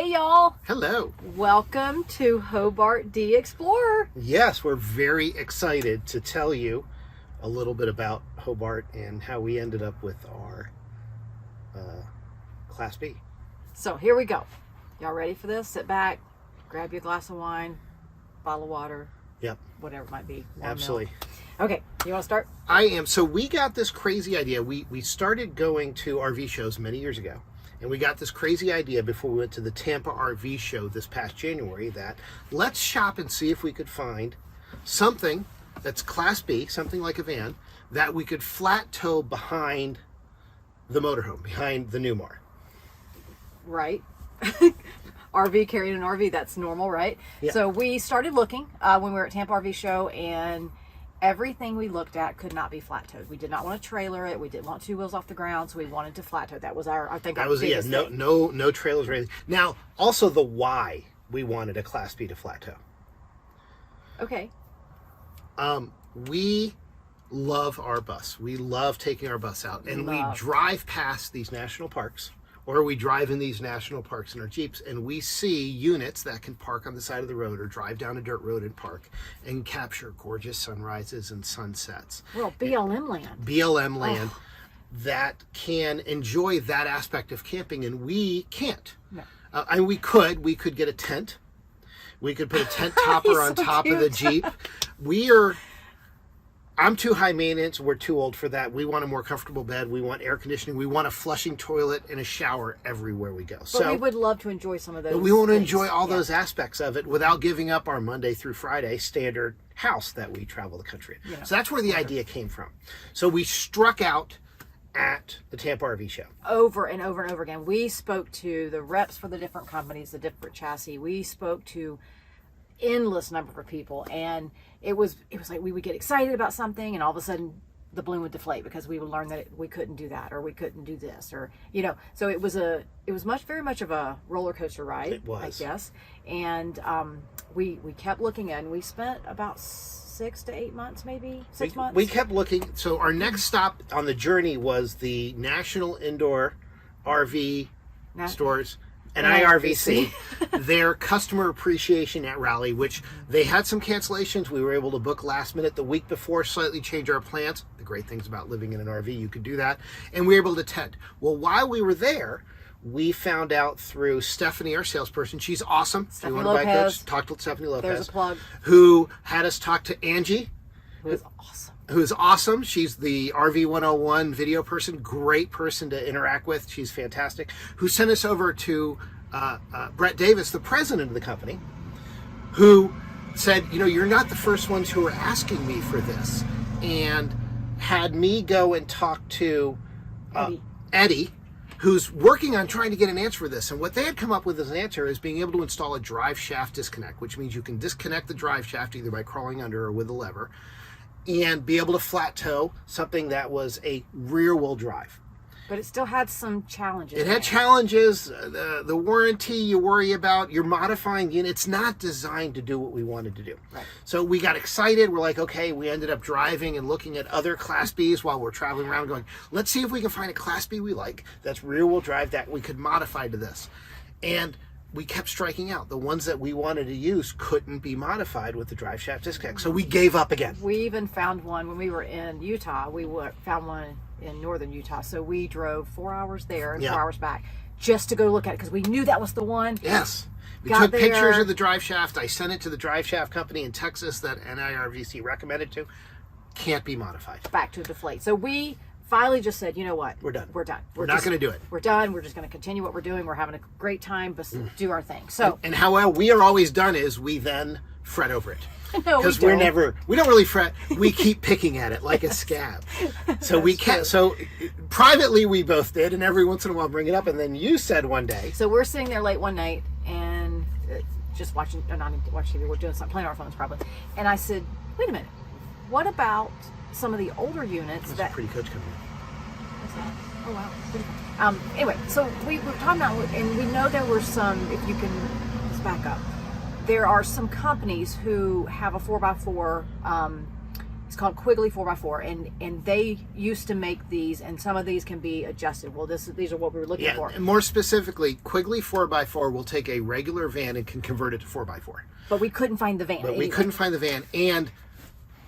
Hey y'all. Hello. Welcome to Hobart D Explorer. Yes, we're very excited to tell you a little bit about Hobart and how we ended up with our Class B. So here we go. Y'all ready for this? Sit back, grab your glass of wine, bottle of water. Yep. Whatever it might be. Absolutely. Milk. Okay, you want to start? I am. So we got this crazy idea. We started going to RV shows many years ago. And we got this crazy idea before we went to the Tampa RV show this past January that let's shop and see if we could find something that's Class B, something like a van, that we could flat tow behind the motorhome, behind the Newmar. Right. RV, carrying an RV, that's normal, right? Yeah. So we started looking when we were at Tampa RV show, and everything we looked at could not be flat towed. We did not want to trailer it. We didn't want two wheels off the ground, so we wanted to flat tow. That was our biggest thing. No trailers or anything. Now, also the why we wanted a Class B to flat tow. Okay. We love our bus. We love taking our bus out, and we drive past these national parks, or we drive in these national parks in our Jeeps, and we see units that can park on the side of the road or drive down a dirt road and park and capture gorgeous sunrises and sunsets. Well, BLM land. BLM land that can enjoy that aspect of camping, and we can't. No. And we could get a tent. We could put a tent topper on top of the Jeep. I'm too high maintenance. We're too old for that. We want a more comfortable bed. We want air conditioning. We want a flushing toilet and a shower everywhere we go. But we would love to enjoy some of those. We want to enjoy all those aspects of it without giving up our Monday through Friday standard house that we travel the country in. So that's where the idea came from. So we struck out at the Tampa RV show. Over and over and over again. We spoke to the reps for the different companies, the different chassis. We spoke to endless number of people, and it was like we would get excited about something, and all of a sudden the balloon would deflate because we would learn that we couldn't do that, or we couldn't do this, or so it was very much of a roller coaster ride. It was, I guess. And we kept looking, and we spent about 6 to 8 months, maybe 6 months. We kept looking. So our next stop on the journey was the National Indoor RV Stores, NIRVC, their customer appreciation at Rally, which they had some cancellations. We were able to book last minute the week before, slightly change our plans. The great things about living in an RV, you could do that. And we were able to attend. Well, while we were there, we found out through Stephanie, our salesperson. She's awesome. Stephanie Lopez. Talk to Stephanie Lopez. There's a plug. Who had us talk to Angie. Who is awesome. Who's awesome. She's the RV 101 video person. Great person to interact with. She's fantastic. Who sent us over to Brett Davis, the president of the company, who said, you're not the first ones who are asking me for this, and had me go and talk to Eddie, who's working on trying to get an answer for this. And what they had come up with as an answer is being able to install a drive shaft disconnect, which means you can disconnect the drive shaft either by crawling under or with a lever, and be able to flat tow something that was a rear wheel drive. But it still had some challenges. It had challenges. The warranty you worry about. You're modifying the unit. It's not designed to do what we wanted to do. Right. So we got excited. We're like, okay, we ended up driving and looking at other Class Bs while we're traveling around going, let's see if we can find a Class B we like that's rear wheel drive that we could modify to this. And we kept striking out. The ones that we wanted to use couldn't be modified with the drive shaft disconnect. So we gave up again. We even found one when we were in Utah. We found one in northern Utah. So we drove 4 hours there and 4 hours back just to go look at it because we knew that was the one. Yes. We took pictures of the drive shaft. I sent it to the drive shaft company in Texas that NIRVC recommended to. Can't be modified. Back to deflate. So we finally just said, you know what? We're done. We're done. We're not going to do it. We're done. We're just going to continue what we're doing. We're having a great time, but do our thing. So and how we are always done is we then fret over it. No, because we don't really fret. We keep picking at it like a scab. So we can't. So privately we both did, and every once in a while bring it up. And then you said one day. So we're sitting there late one night and just watching, not even watching TV. We're doing something, playing our phones probably. And I said, wait a minute. What about some of the older units That's a pretty coach coming in. What's that? Oh wow. Anyway, so we were talking about, and we know there were some. If you can, let's back up. There are some companies who have a 4x4 It's called Quigley 4x4, and they used to make these, and some of these can be adjusted. Well, these are what we were looking for. And more specifically, Quigley 4x4 will take a regular van and can convert it to 4x4. But we couldn't find the van. But we couldn't find the van, and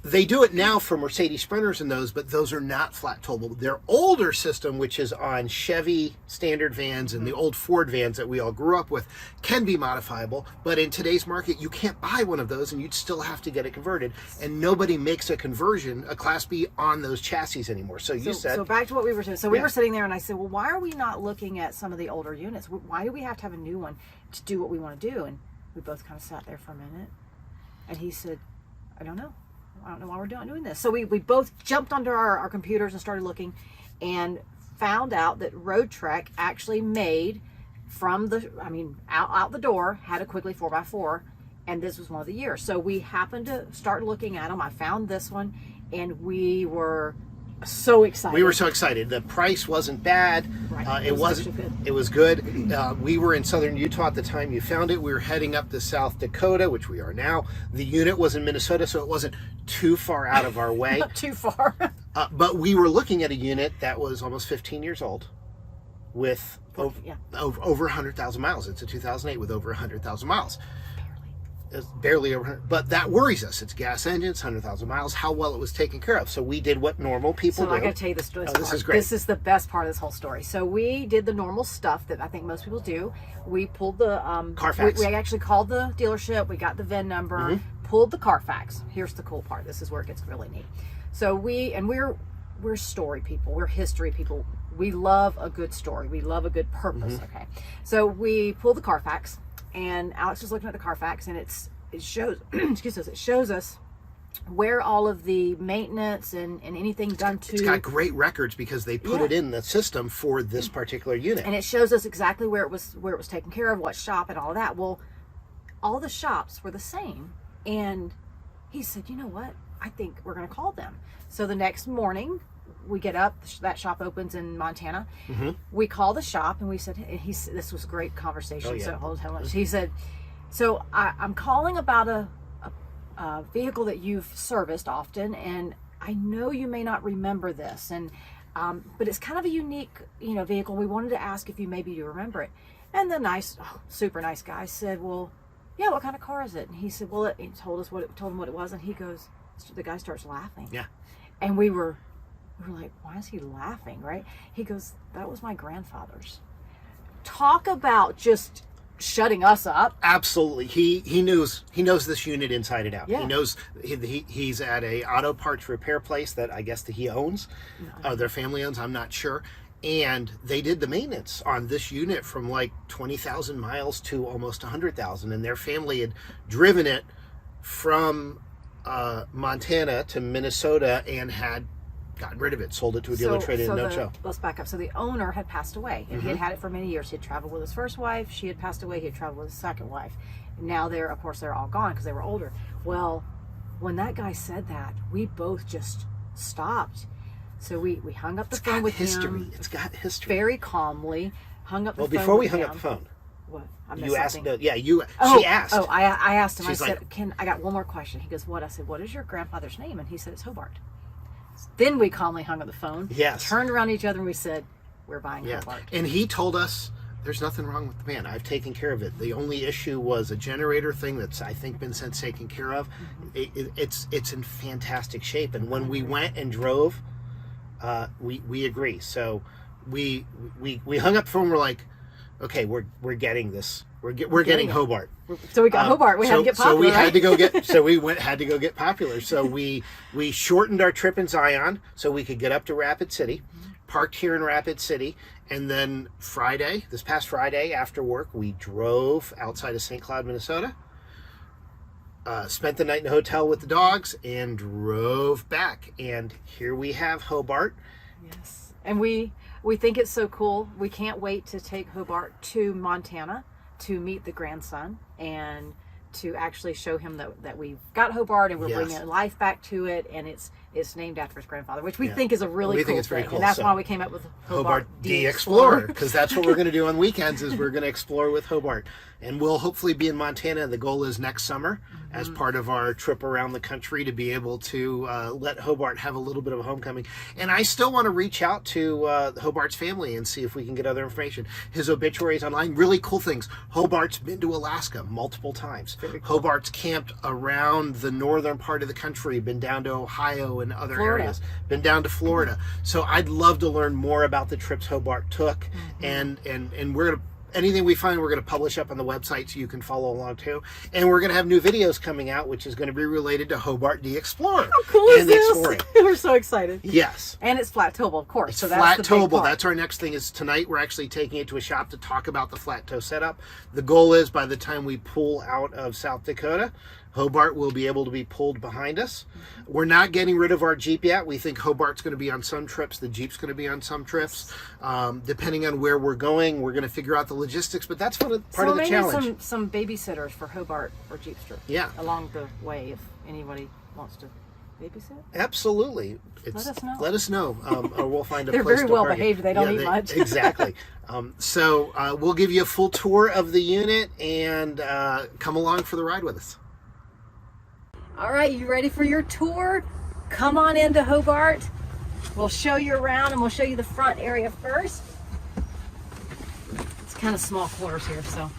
they do it now for Mercedes Sprinters and those, but those are not flat towable. Their older system, which is on Chevy standard vans and the old Ford vans that we all grew up with, can be modifiable. But in today's market, you can't buy one of those, and you'd still have to get it converted. And nobody makes a conversion, a Class B, on those chassis anymore. So back to what we were saying. So we were sitting there, and I said, well, why are we not looking at some of the older units? Why do we have to have a new one to do what we want to do? And we both kind of sat there for a minute, and he said, I don't know why we're doing this. So we both jumped onto our computers and started looking, and found out that RoadTrek actually made out the door, had a Quigley 4x4, and this was one of the years. So we happened to start looking at them. I found this one, and we were so excited. We were so excited. The price wasn't bad. Right. It wasn't. Good. It was good. We were in southern Utah at the time you found it. We were heading up to South Dakota, which we are now. The unit was in Minnesota, so it wasn't too far out of our way. Not too far. But we were looking at a unit that was almost 15 years old, with over 100,000 miles. It's a 2008 with over 100,000 miles. It's barely over 100, but that worries us. It's gas engines, 100,000 miles, how well it was taken care of. So we did what normal people do. So I got to tell you this story. This is great. This is the best part of this whole story. So we did the normal stuff that I think most people do. We pulled the Carfax. We actually called the dealership. We got the VIN number, pulled the Carfax. Here's the cool part. This is where it gets really neat. So we're story people. We're history people. We love a good story. We love a good purpose. Okay. So we pulled the Carfax, and Alex was looking at the Carfax, and it shows it shows us where all of the maintenance and anything done to. It's got great records because they put it in the system for this particular unit, and it shows us exactly where it was taken care of, what shop, and all of that. Well, all the shops were the same, and he said, you know what, I think we're going to call them. So the next morning we get up, that shop opens in Montana. We call the shop, and we said, this was a great conversation. So hold on. He said, so I'm calling about a vehicle that you've serviced often, and I know you may not remember this, and but it's kind of a unique vehicle. We wanted to ask if you remember it. And the super nice guy said, well, yeah, what kind of car is it? And he said, well, he told him what it was, and he goes, the guy starts laughing. Yeah. And we were like, why is he laughing, right? He goes, that was my grandfather's. Talk about just shutting us up. Absolutely. He knows this unit inside and out. Yeah. He knows he's at a auto parts repair place that I guess that he owns. Their family owns, I'm not sure. And they did the maintenance on this unit from like 20,000 miles to almost 100,000, and their family had driven it from Montana to Minnesota and had gotten rid of it, sold it to a dealer, traded in, no show. Let's back up. So the owner had passed away, and he had had it for many years. He had traveled with his first wife. She had passed away. He had traveled with his second wife. Now they're all gone because they were older. Well, when that guy said that, we both just stopped. So we hung up the phone with him. It's got history. Very calmly hung up the phone. Well, before we hung up the phone, what? You asked. She asked. Oh, I asked him. She's I said, I got one more question. He goes, what? I said, what is your grandfather's name? And he said, it's Hobart. Then we calmly hung up the phone. Yes. Turned around at each other and we said, we're buying Hobart. And he told us, there's nothing wrong with the van. I've taken care of it. The only issue was a generator thing that's, I think, been since taken care of. It's in fantastic shape. And when we went and drove, we agree. So we hung up the phone. We're like, okay, we're getting this. We're getting Hobart. So we got Hobart. We had to get Popular. So we had to go get. So we had to go get Popular. So we shortened our trip in Zion so we could get up to Rapid City, parked here in Rapid City, and then this past Friday after work, we drove outside of St. Cloud, Minnesota. Spent the night in a hotel with the dogs and drove back. And here we have Hobart. Yes, and we think it's so cool. We can't wait to take Hobart to Montana to meet the grandson and to actually show him that we've got Hobart and we're bringing life back to it. And it's named after his grandfather, which we think is a really we cool think it's very thing. cool. And that's So, why we came up with Hobart D Explorer, because that's what we're going to do on weekends. Is we're going to explore with Hobart, and we'll hopefully be in Montana. The goal is next summer, as part of our trip around the country, to be able to let Hobart have a little bit of a homecoming. And I still want to reach out to Hobart's family and see if we can get other information. His obituary is online. Really cool things. Hobart's been to Alaska multiple times. Cool. Hobart's camped around the northern part of the country. Been down to Ohio and other areas. Been down to Florida. So I'd love to learn more about the trips Hobart took, and we're gonna, anything we find, we're going to publish up on the website so you can follow along too. And we're going to have new videos coming out, which is going to be related to Hobart D Explorer. How cool is this? Exploring. We're so excited. Yes. And it's flat towable, of course. It's so flat that's the big towable. part. That's our next thing. Is tonight we're actually taking it to a shop to talk about the flat tow setup. The goal is by the time we pull out of South Dakota, Hobart will be able to be pulled behind us. We're not getting rid of our Jeep yet. We think Hobart's going to be on some trips. The Jeep's going to be on some trips. Depending on where we're going, we're going to figure out the logistics. But that's part of the challenge. Maybe some babysitters for Hobart or Jeepster. Yeah. Along the way, if anybody wants to babysit. Absolutely. Let us know. Or we'll find a They're place very to well park it. behaved. They don't eat much. Exactly. So we'll give you a full tour of the unit, and come along for the ride with us. All right, you ready for your tour? Come on into Hobart. We'll show you around, and we'll show you the front area first. It's kind of small quarters here, so.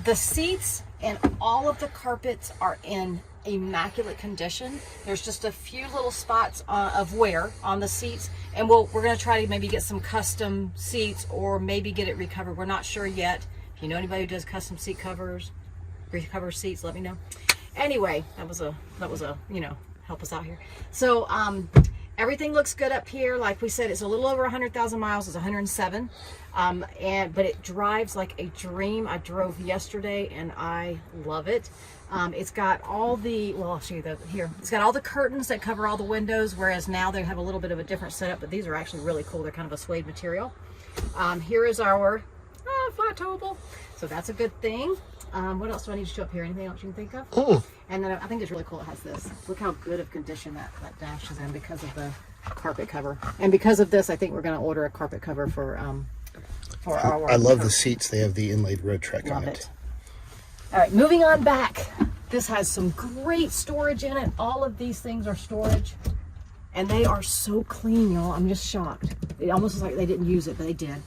The seats and all of the carpets are in immaculate condition. There's just a few little spots of wear on the seats, and we're going to try to maybe get some custom seats, or maybe get it recovered. We're not sure yet. If you know anybody who does custom seat covers, recover seats, let me know. Anyway, that was a help us out here. So everything looks good up here. Like we said, it's a little over 100,000 miles. It's 107, but it drives like a dream. I drove yesterday and I love it. It's got all the, well, I'll show you here. It's got all the curtains that cover all the windows, whereas now they have a little bit of a different setup, but these are actually really cool. They're kind of a suede material. Here is our flat towable, so that's a good thing. What else do I need to show up here? Anything else you can think of? Oh. And then I think it's really cool it has this. Look how good of condition that dash is in because of the carpet cover. And because of this, I think we're going to order a carpet cover for our... I love the seats. They have the inlaid RoadTrek on it. All right, moving on back. This has some great storage in it. All of these things are storage. And they are so clean, y'all. I'm just shocked. It almost looks like they didn't use it, but they did.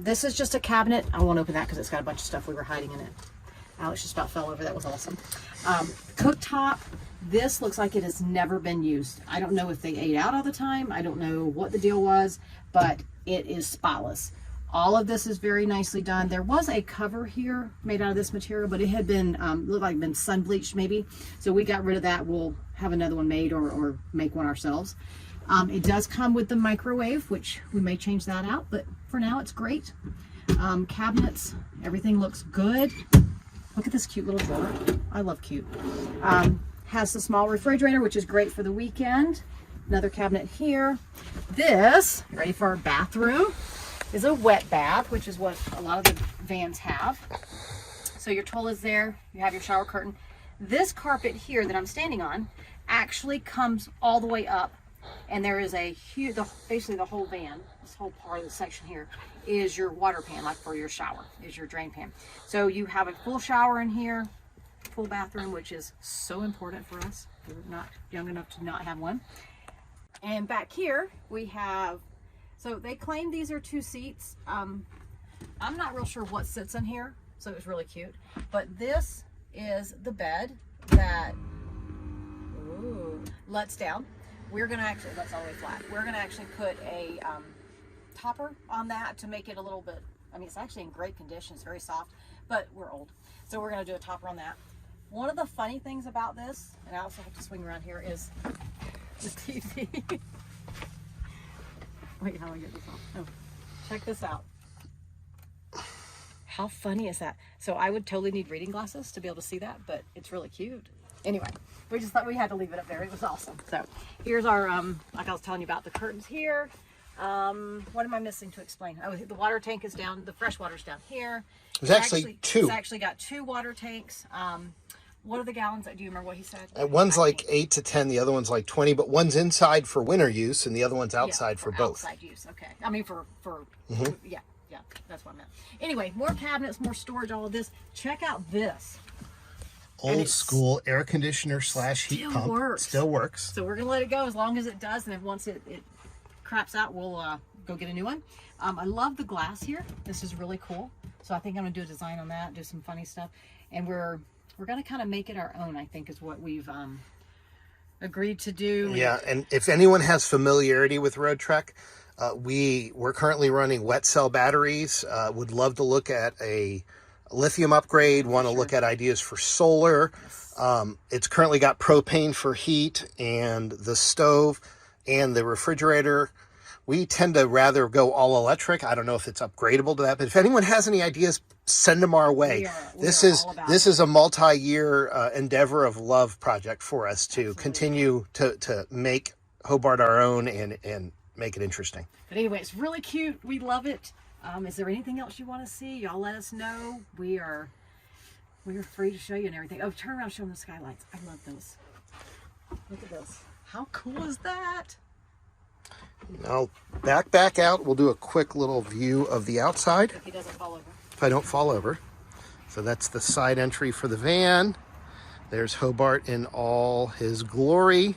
This is just a cabinet. I won't open that because it's got a bunch of stuff we were hiding in it. Alex just about fell over. That was awesome. Cooktop. This looks like it has never been used. I don't know if they ate out all the time. I don't know what the deal was, but it is spotless. All of this is very nicely done. There was a cover here made out of this material, but it had been, looked like been sun bleached maybe. So we got rid of that. We'll have another one made or make one ourselves. It does come with the microwave, which we may change that out, but for now it's great. Cabinets, everything looks good. Look at this cute little drawer. I love cute. Has the small refrigerator, which is great for the weekend. Another cabinet here. This, ready for our bathroom, is a wet bath, which is what a lot of the vans have. So your toilet's there, you have your shower curtain. This carpet here that I'm standing on actually comes all the way up, and there is a huge, basically the whole van, this whole part of the section here is your water pan, like for your shower, is your drain pan. So you have a full shower in here, full bathroom, which is so important for us. We're not young enough to not have one. And back here we have, so they claim these are 2 seats. I'm not real sure what sits in here, so it was really cute. But this is the bed that lets down. We're gonna actually, that's all the way flat. We're gonna actually put a topper on that to make it a little bit, I mean, it's actually in great condition. It's very soft, but we're old. So we're gonna do a topper on that. One of the funny things about this, and I also have to swing around here, is the TV. Wait, how do I get this off? Oh, check this out. How funny is that? So I would totally need reading glasses to be able to see that, but it's really cute. Anyway, we just thought we had to leave it up there. It was awesome. So here's our, like I was telling you about, the curtains here. What am I missing to explain? Oh, the water tank is down, the fresh water's down here. There's actually 2. It's actually got 2 water tanks. What are the gallons? Do you remember what he said? One's like 8 to 10, the other one's like 20, but one's inside for winter use and the other one's outside for both. Outside use, okay. I mean, yeah, that's what I meant. Anyway, more cabinets, more storage, all of this. Check out this. Old school air conditioner / heat pump. Still works. So we're going to let it go as long as it does, and if once it craps out, we'll go get a new one. I love the glass here. This is really cool. So I think I'm going to do a design on that, do some funny stuff. And we're going to kind of make it our own, I think, is what we've agreed to do. Yeah, and if anyone has familiarity with RoadTrek, we're currently running wet cell batteries. Would love to look at a lithium upgrade, want to look at ideas for solar. It's currently got propane for heat and the stove and the refrigerator. We tend to rather go all electric. I don't know if it's upgradable to that, but if anyone has any ideas, send them our way. This is a multi-year endeavor of love project for us to continue to make Hobart our own and make it interesting. But anyway, it's really cute. We love it. Is there anything else you want to see? Y'all let us know. We are free to show you and everything. Oh, turn around and show them the skylights. I love those. Look at this. How cool is that? I'll back out. We'll do a quick little view of the outside. If he doesn't fall over. If I don't fall over. So that's the side entry for the van. There's Hobart in all his glory.